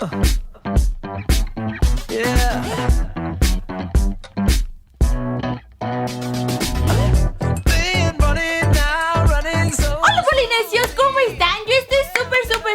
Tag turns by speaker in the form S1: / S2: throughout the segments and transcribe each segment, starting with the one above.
S1: Yeah. Been running now, running so.
S2: Hola polinesios, ¿cómo están? Yo estoy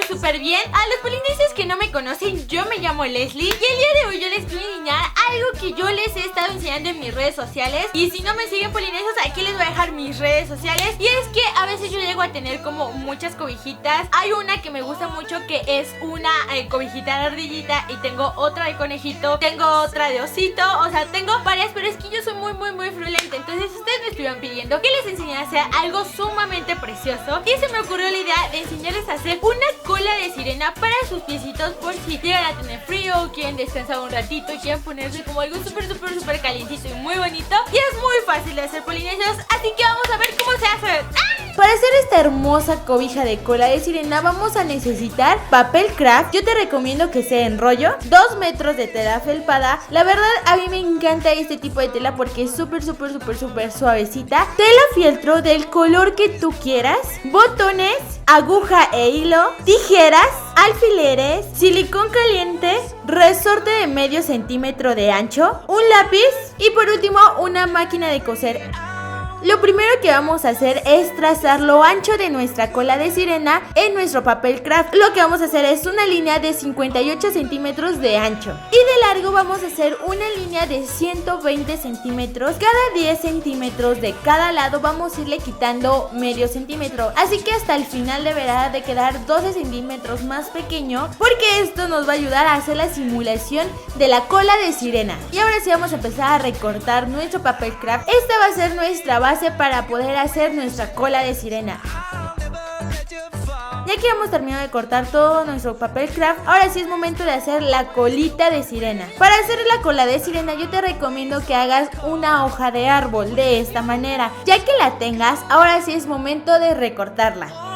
S2: súper bien. A los polinesios que no me conocen, yo me llamo Leslie y el día de hoy yo les quiero enseñar algo que yo les he estado enseñando en mis redes sociales. Y si no me siguen polinesios, aquí les voy a dejar mis redes sociales. Y es que a veces yo llego a tener como muchas cobijitas. Hay una que me gusta mucho que es una cobijita de ardillita, y tengo otra de conejito, tengo otra de osito, o sea, tengo varias, pero es que yo soy muy friolenta. Entonces ustedes me estuvieron pidiendo que les enseñase algo sumamente precioso y se me ocurrió la idea de enseñarles a hacer una cola de sirena para sus piecitos, por si llegan a tener frío, quieren descansar un ratito y quieren ponerse como algo súper calientito y muy bonito. Y es muy fácil de hacer, polinesios, así que vamos a ver cómo se hace. Para hacer esta hermosa cobija de cola de sirena vamos a necesitar papel craft. Yo te recomiendo que sea en rollo, 2 metros de tela felpada. La verdad a mí me encanta este tipo de tela porque es súper suavecita. Tela fieltro del color que tú quieras, botones, aguja e hilo, tijeras, alfileres, silicón caliente, resorte de medio centímetro de ancho, un lápiz y por último una máquina de coser. Lo primero que vamos a hacer es trazar lo ancho de nuestra cola de sirena en nuestro papel craft. Lo que vamos a hacer es una línea de 58 centímetros de ancho y de largo vamos a hacer una línea de 120 centímetros. Cada 10 centímetros de cada lado vamos a irle quitando medio centímetro, así que hasta el final deberá de quedar 12 centímetros más pequeño, porque esto nos va a ayudar a hacer la simulación de la cola de sirena. Y ahora sí vamos a empezar a recortar nuestro papel craft. Esta va a ser nuestra base para poder hacer nuestra cola de sirena. Ya que hemos terminado de cortar todo nuestro papel craft, ahora sí es momento de hacer la colita de sirena. Para hacer la cola de sirena yo te recomiendo que hagas una hoja de árbol de esta manera. Ya que la tengas, ahora sí es momento de recortarla.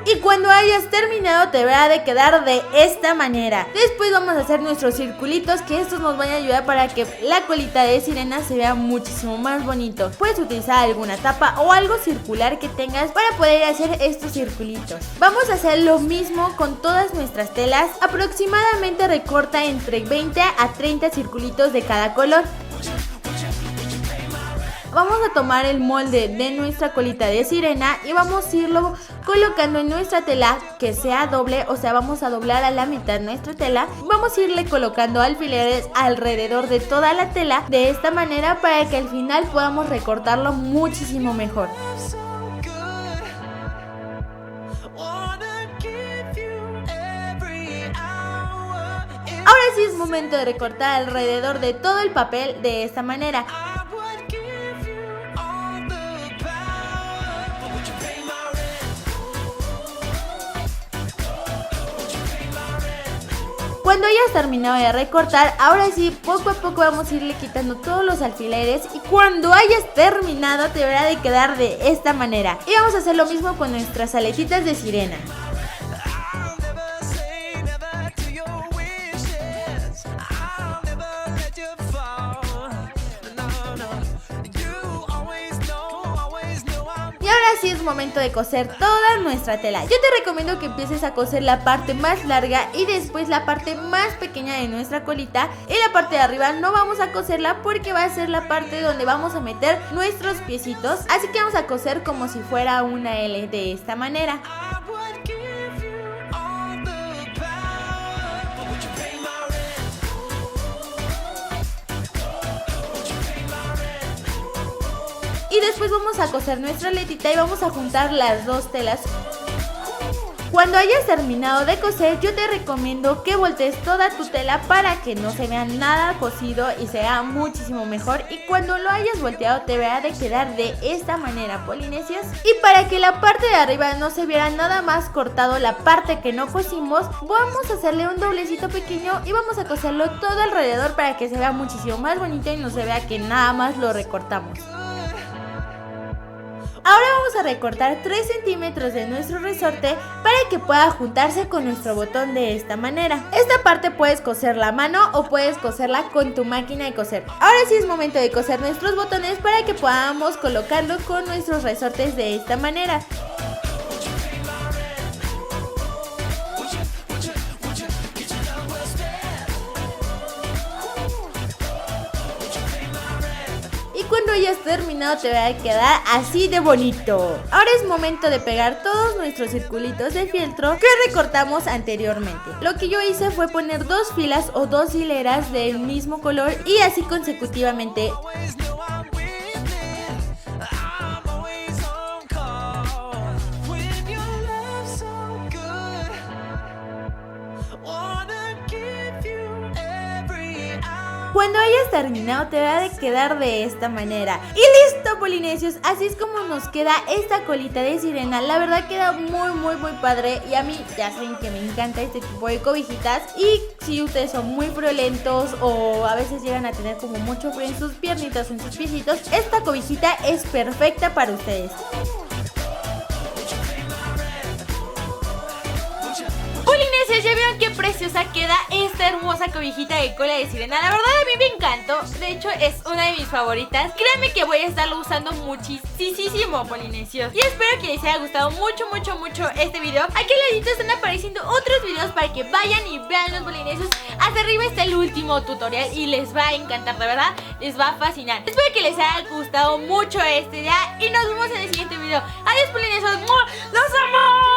S2: Y cuando hayas terminado te deberá de quedar de esta manera. Después vamos a hacer nuestros circulitos, que estos nos van a ayudar para que la colita de sirena se vea muchísimo más bonito. Puedes utilizar alguna tapa o algo circular que tengas para poder hacer estos circulitos. Vamos a hacer lo mismo con todas nuestras telas. Aproximadamente recorta entre 20 a 30 circulitos de cada color. Vamos a tomar el molde de nuestra colita de sirena y vamos a irlo colocando en nuestra tela que sea doble, o sea, vamos a doblar a la mitad nuestra tela. Vamos a irle colocando alfileres alrededor de toda la tela de esta manera para que al final podamos recortarlo muchísimo mejor. Ahora sí es momento de recortar alrededor de todo el papel de esta manera. Cuando hayas terminado de recortar, ahora sí, poco a poco vamos a irle quitando todos los alfileres. Y cuando hayas terminado, te deberá de quedar de esta manera. Y vamos a hacer lo mismo con nuestras aletitas de sirena. Y ahora sí es momento de coser toda nuestra tela. Yo te recomiendo que empieces a coser la parte más larga y después la parte más pequeña de nuestra colita. Y la parte de arriba no vamos a coserla porque va a ser la parte donde vamos a meter nuestros piecitos. Así que vamos a coser como si fuera una L de esta manera. Y después vamos a coser nuestra aletita y vamos a juntar las dos telas. Cuando hayas terminado de coser, yo te recomiendo que voltees toda tu tela para que no se vea nada cosido y se vea muchísimo mejor. Y cuando lo hayas volteado te verá de quedar de esta manera, polinesios. Y para que la parte de arriba no se viera nada más cortado, la parte que no cosimos, vamos a hacerle un doblecito pequeño y vamos a coserlo todo alrededor para que se vea muchísimo más bonito y no se vea que nada más lo recortamos. Ahora vamos a recortar 3 centímetros de nuestro resorte para que pueda juntarse con nuestro botón de esta manera. Esta parte puedes coserla a mano o puedes coserla con tu máquina de coser. Ahora sí es momento de coser nuestros botones para que podamos colocarlos con nuestros resortes de esta manera. terminado te va a quedar así de bonito. Ahora es momento de pegar todos nuestros circulitos de fieltro que recortamos anteriormente. Lo que yo hice fue poner 2 filas o 2 hileras del mismo color y así consecutivamente.
S1: always know I'm winning. I'm always on call. When your love's so good, wanna give you every hour.
S2: Cuando hayas terminado te va a quedar de esta manera. Y listo, polinesios, así es como nos queda esta colita de sirena. La verdad queda muy padre y a mí ya saben que me encanta este tipo de cobijitas. Y si ustedes son muy friolentos o a veces llegan a tener como mucho frío en sus piernitas o en sus piecitos, esta cobijita es perfecta para ustedes. Polinesios, ya vieron qué preciosa queda esta hermosa cobijita de cola de sirena. La verdad a mí me encantó, de hecho es una de mis favoritas. Créanme que voy a estarlo usando muchísimo, polinesios. Y espero que les haya gustado mucho este video. Aquí al ladito están apareciendo otros videos para que vayan y vean los polinesios. Hasta arriba está el último tutorial y les va a encantar, de verdad, les va a fascinar. Espero que les haya gustado mucho este día y nos vemos en el siguiente video. Adiós, polinesios, ¡los amo!